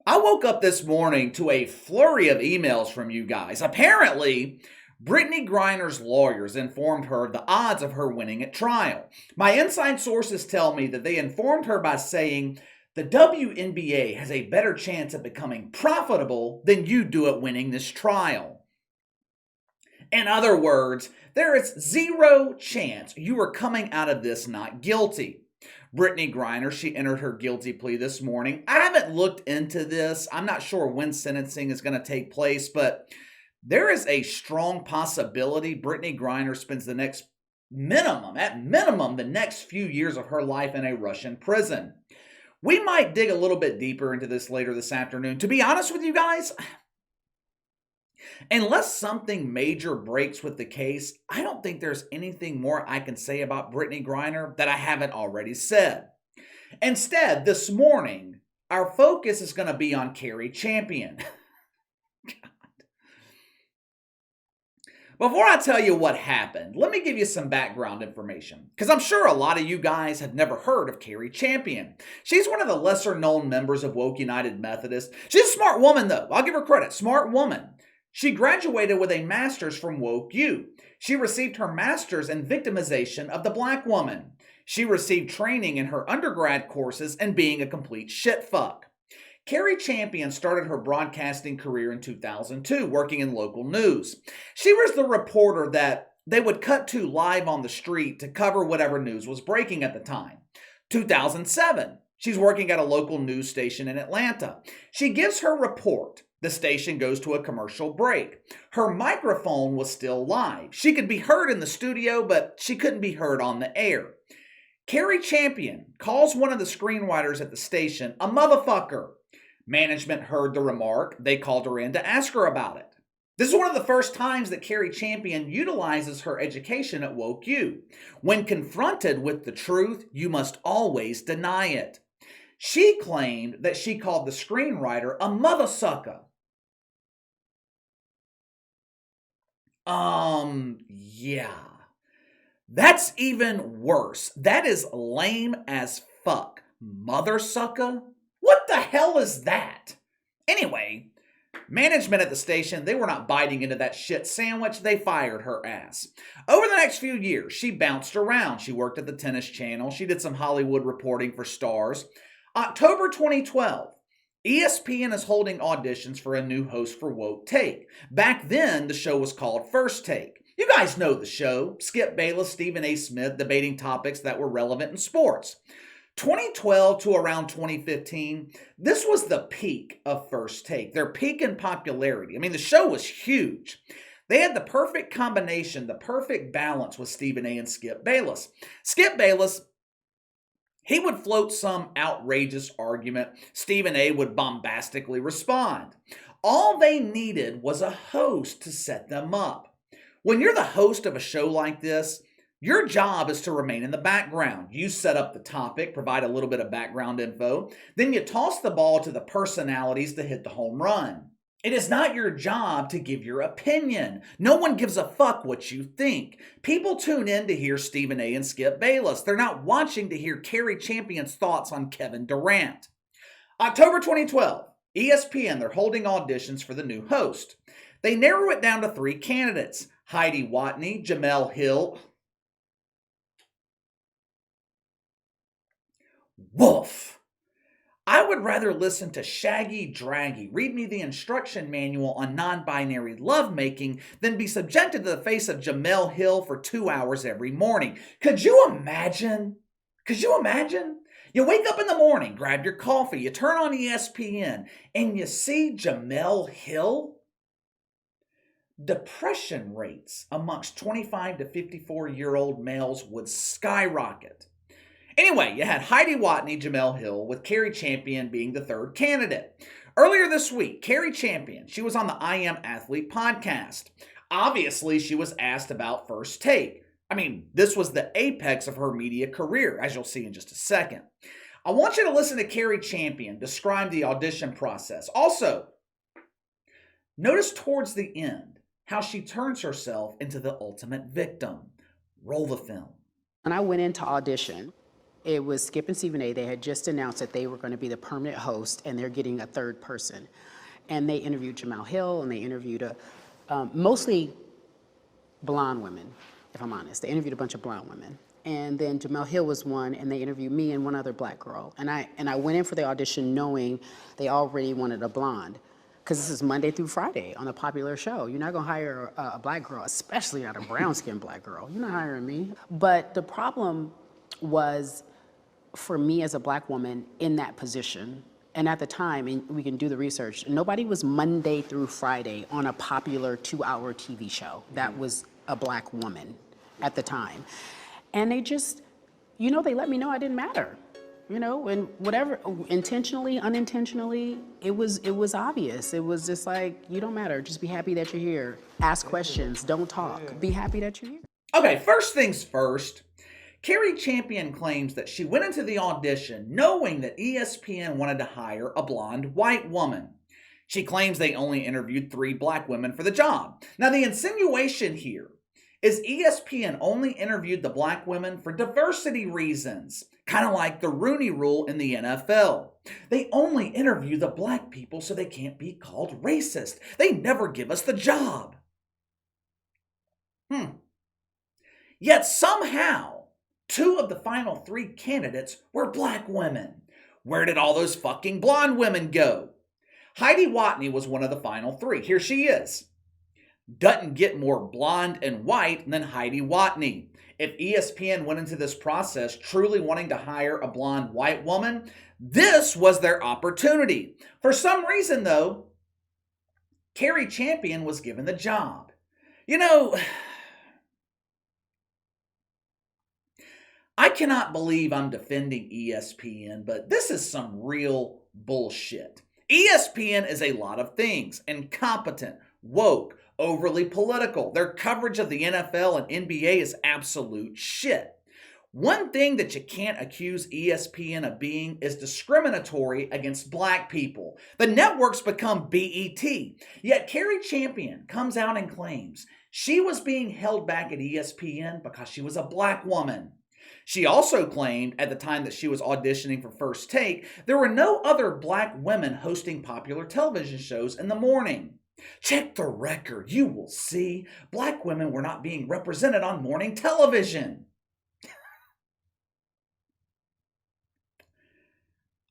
I woke up this morning to a flurry of emails from you guys. Apparently, Brittany Griner's lawyers informed her of the odds of her winning at trial. My inside sources tell me that they informed her by saying the WNBA has a better chance of becoming profitable than you do at winning this trial. In other words, there is zero chance you are coming out of this not guilty. Brittany Griner, she entered her guilty plea this morning. I haven't looked into this. I'm not sure when sentencing is going to take place, but there is a strong possibility Brittany Griner spends the next minimum, the next few years of her life in a Russian prison. We might dig a little bit deeper into this later this afternoon. To be honest with you guys, unless something major breaks with the case, I don't think there's anything more I can say about Brittany Griner that I haven't already said. Instead, this morning, our focus is going to be on Cari Champion. Before I tell you what happened, let me give you some background information, because I'm sure a lot of you guys have never heard of Cari Champion. She's one of the lesser known members of Woke United Methodist. She's a smart woman though, I'll give her credit, smart woman. She graduated with a master's from Woke U. She received her master's in victimization of the black woman. She received training in her undergrad courses in being a complete shitfuck. Cari Champion started her broadcasting career in 2002, working in local news. She was the reporter that they would cut to live on the street to cover whatever news was breaking at the time. 2007, she's working at a local news station in Atlanta. She gives her report. The station goes to a commercial break. Her microphone was still live. She could be heard in the studio, but she couldn't be heard on the air. Cari Champion calls one of the screenwriters at the station a motherfucker. Management heard the remark. They called her in to ask her about it. This is one of the first times that Cari Champion utilizes her education at Woke U. When confronted with the truth, you must always deny it. She claimed that she called the screenwriter a mother sucker. Yeah. That's even worse. That is lame as fuck. Mother sucker? What the hell is that? Anyway, management at the station, they were not biting into that shit sandwich. They fired her ass. Over the next few years, she bounced around. She worked at the Tennis Channel. She did some Hollywood reporting for Stars. October 2012, ESPN is holding auditions for a new host for Woke Take. Back then, the show was called First Take. You guys know the show. Skip Bayless, Stephen A. Smith debating topics that were relevant in sports. 2012 to around 2015, this was the peak of First Take. Their peak in popularity. I mean, the show was huge. They had the perfect combination, the perfect balance with Stephen A. and Skip Bayless. Skip Bayless, he would float some outrageous argument. Stephen A. would bombastically respond. All they needed was a host to set them up. When you're the host of a show like this, your job is to remain in the background. You set up the topic, provide a little bit of background info, then you toss the ball to the personalities to hit the home run. It is not your job to give your opinion. No one gives a fuck what you think. People tune in to hear Stephen A. and Skip Bayless. They're not watching to hear Cari Champion's thoughts on Kevin Durant. October 2012, ESPN, they're holding auditions for the new host. They narrow it down to 3 candidates: Heidi Watney, Jamel Hill. Woof. I would rather listen to Shaggy Draggy read me the instruction manual on non-binary lovemaking than be subjected to the face of Jamel Hill for 2 hours every morning. Could you imagine? You wake up in the morning, grab your coffee, you turn on ESPN, and you see Jamel Hill? Depression rates amongst 25 to 54-year-old males would skyrocket. Anyway, you had Heidi Watney, Jamel Hill, with Cari Champion being the third candidate. Earlier this week, Cari Champion, she was on the I Am Athlete podcast. Obviously, she was asked about First Take. I mean, this was the apex of her media career, as you'll see in just a second. I want you to listen to Cari Champion describe the audition process. Also, notice towards the end how she turns herself into the ultimate victim. Roll the film. When I went into audition, It was Skip and Stephen A. They had just announced that they were going to be the permanent host, and they're getting a third person. And they interviewed Jamel Hill, and they interviewed mostly blonde women, if I'm honest. They interviewed a bunch of blonde women. And then Jamel Hill was one, and they interviewed me and one other black girl. And I went in for the audition knowing they already wanted a blonde, because this is Monday through Friday on a popular show. You're not gonna hire a black girl, especially not a brown-skinned black girl. You're not hiring me. But the problem was, for me as a black woman in that position, and at the time, and we can do the research, nobody was Monday through Friday on a popular 2-hour TV show that was a black woman at the time. And they just, they let me know I didn't matter. And whatever, intentionally, unintentionally, it was obvious. It was just like, you don't matter. Just be happy that you're here. Ask questions. Don't talk. Be happy that you're here. Okay, first things first. Cari Champion claims that she went into the audition knowing that ESPN wanted to hire a blonde white woman. She claims they only interviewed 3 black women for the job. Now, the insinuation here is ESPN only interviewed the black women for diversity reasons, kind of like the Rooney Rule in the NFL. They only interview the black people so they can't be called racist. They never give us the job. Yet somehow, 2 of the final 3 candidates were black women. Where did all those fucking blonde women go? Heidi Watney was one of the final 3. Here she is. Doesn't get more blonde and white than Heidi Watney. If ESPN went into this process truly wanting to hire a blonde white woman, this was their opportunity. For some reason, though, Cari Champion was given the job. I cannot believe I'm defending ESPN, but this is some real bullshit. ESPN is a lot of things: incompetent, woke, overly political. Their coverage of the NFL and NBA is absolute shit. One thing that you can't accuse ESPN of being is discriminatory against black people. The networks become BET, yet Cari Champion comes out and claims she was being held back at ESPN because she was a black woman. She also claimed at the time that she was auditioning for First Take, there were no other black women hosting popular television shows in the morning. Check the record, you will see black women were not being represented on morning television.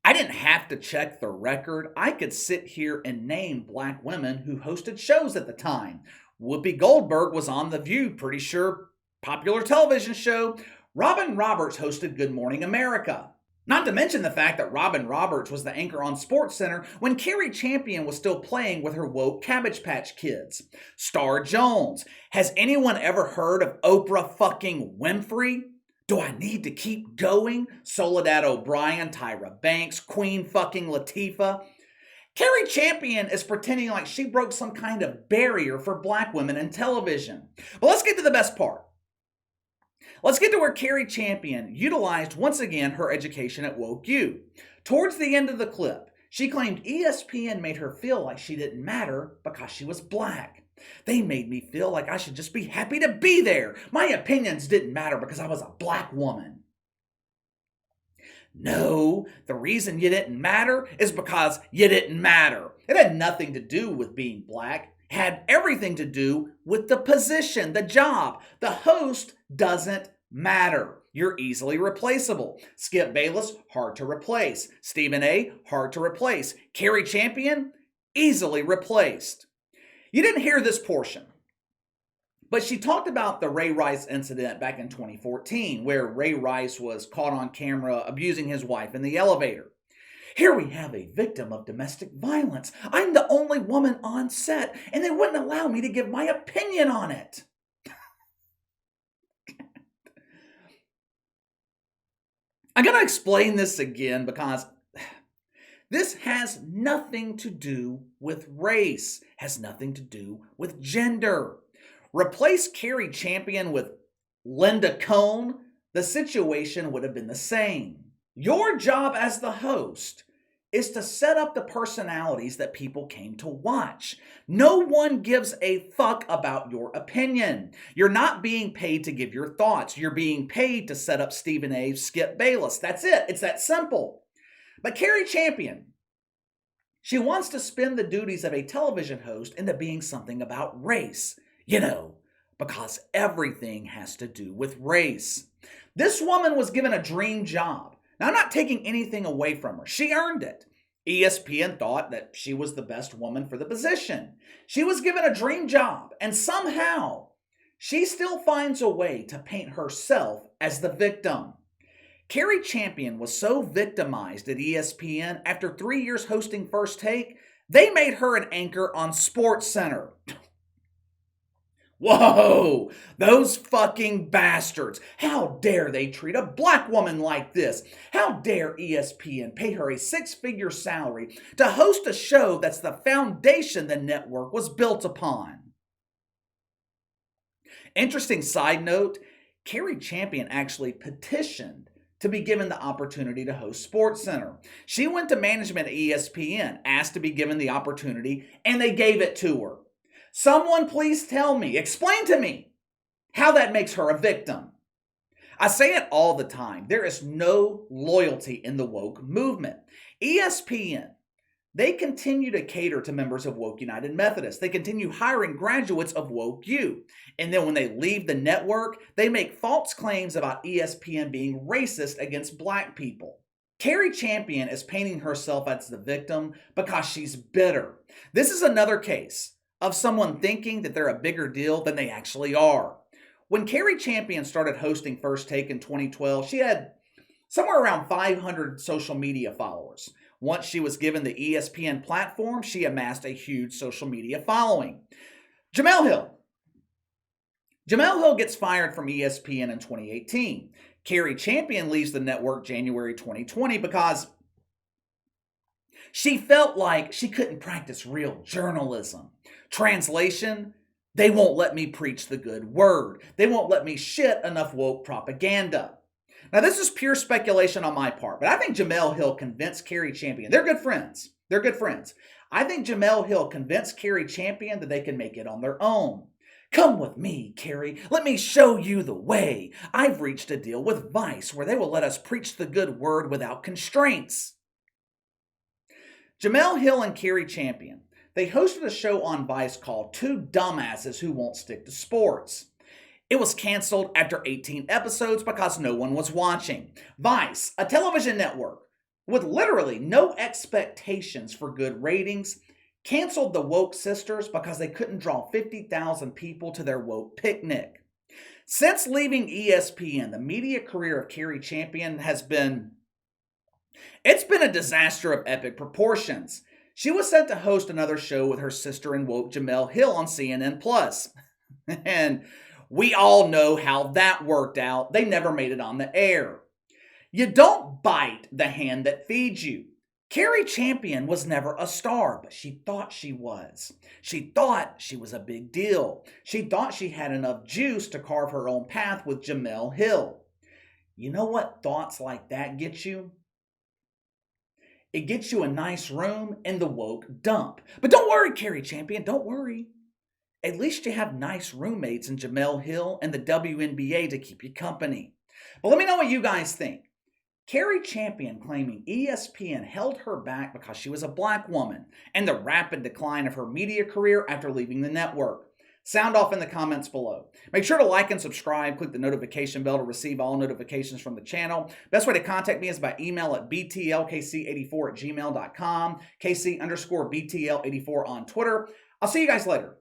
I didn't have to check the record. I could sit here and name black women who hosted shows at the time. Whoopi Goldberg was on The View, pretty sure popular television show. Robin Roberts hosted Good Morning America. Not to mention the fact that Robin Roberts was the anchor on SportsCenter when Cari Champion was still playing with her woke Cabbage Patch Kids. Star Jones. Has anyone ever heard of Oprah fucking Winfrey? Do I need to keep going? Soledad O'Brien, Tyra Banks, Queen fucking Latifah. Cari Champion is pretending like she broke some kind of barrier for black women in television. But let's get to the best part. Let's get to where Cari Champion utilized once again her education at Woke U. Towards the end of the clip, she claimed ESPN made her feel like she didn't matter because she was black. They made me feel like I should just be happy to be there. My opinions didn't matter because I was a black woman. No, the reason you didn't matter is because you didn't matter. It had nothing to do with being black. It had everything to do with the position, the job. The host doesn't matter. You're easily replaceable. Skip Bayless, hard to replace. Stephen A., hard to replace. Cari Champion, easily replaced. You didn't hear this portion, but she talked about the Ray Rice incident back in 2014, where Ray Rice was caught on camera abusing his wife in the elevator. Here we have a victim of domestic violence. I'm the only woman on set, and they wouldn't allow me to give my opinion on it. I'm going to explain this again because this has nothing to do with race, has nothing to do with gender. Replace Cari Champion with Linda Cohn, the situation would have been the same. Your job as the host is to set up the personalities that people came to watch. No one gives a fuck about your opinion. You're not being paid to give your thoughts. You're being paid to set up Stephen A. Skip Bayless. That's it. It's that simple. But Cari Champion, she wants to spin the duties of a television host into being something about race. Because everything has to do with race. This woman was given a dream job. Now, I'm not taking anything away from her. She earned it. ESPN thought that she was the best woman for the position. She was given a dream job, and somehow she still finds a way to paint herself as the victim. Cari Champion was so victimized at ESPN after 3 years hosting First Take, they made her an anchor on SportsCenter. Whoa, those fucking bastards. How dare they treat a black woman like this? How dare ESPN pay her a six-figure salary to host a show that's the foundation the network was built upon? Interesting side note, Cari Champion actually petitioned to be given the opportunity to host SportsCenter. She went to management at ESPN, asked to be given the opportunity, and they gave it to her. Someone please tell me, explain to me how that makes her a victim. I say it all the time. There is no loyalty in the woke movement. ESPN, they continue to cater to members of Woke United Methodist. They continue hiring graduates of Woke U. And then when they leave the network, they make false claims about ESPN being racist against black people. Cari Champion is painting herself as the victim because she's bitter. This is another case of someone thinking that they're a bigger deal than they actually are. When Cari Champion started hosting First Take in 2012, she had somewhere around 500 social media followers. Once she was given the ESPN platform, she amassed a huge social media following. Jemele Hill gets fired from ESPN in 2018. Cari Champion leaves the network January 2020 because she felt like she couldn't practice real journalism. Translation, they won't let me preach the good word. They won't let me shit enough woke propaganda. Now, this is pure speculation on my part, but I think Jemele Hill convinced Cari Champion. They're good friends. I think Jemele Hill convinced Cari Champion that they can make it on their own. Come with me, Cari. Let me show you the way. I've reached a deal with Vice where they will let us preach the good word without constraints. Jemele Hill and Cari Champion, they hosted a show on Vice called Two Dumbasses Who Won't Stick to Sports. It was canceled after 18 episodes because no one was watching. Vice, a television network with literally no expectations for good ratings, canceled the Woke Sisters because they couldn't draw 50,000 people to their woke picnic. Since leaving ESPN, the media career of Cari Champion has been a disaster of epic proportions. She was set to host another show with her sister and woke Jemele Hill on CNN+. And we all know how that worked out. They never made it on the air. You don't bite the hand that feeds you. Cari Champion was never a star, but she thought she was. She thought she was a big deal. She thought she had enough juice to carve her own path with Jemele Hill. You know what thoughts like that get you? It gets you a nice room in the woke dump. But don't worry, Cari Champion, don't worry. At least you have nice roommates in Jemele Hill and the WNBA to keep you company. But let me know what you guys think. Cari Champion claiming ESPN held her back because she was a black woman, and the rapid decline of her media career after leaving the network. Sound off in the comments below. Make sure to like and subscribe. Click the notification bell to receive all notifications from the channel. Best way to contact me is by email at btlkc84@gmail.com, KC_BTL84 on Twitter. I'll see you guys later.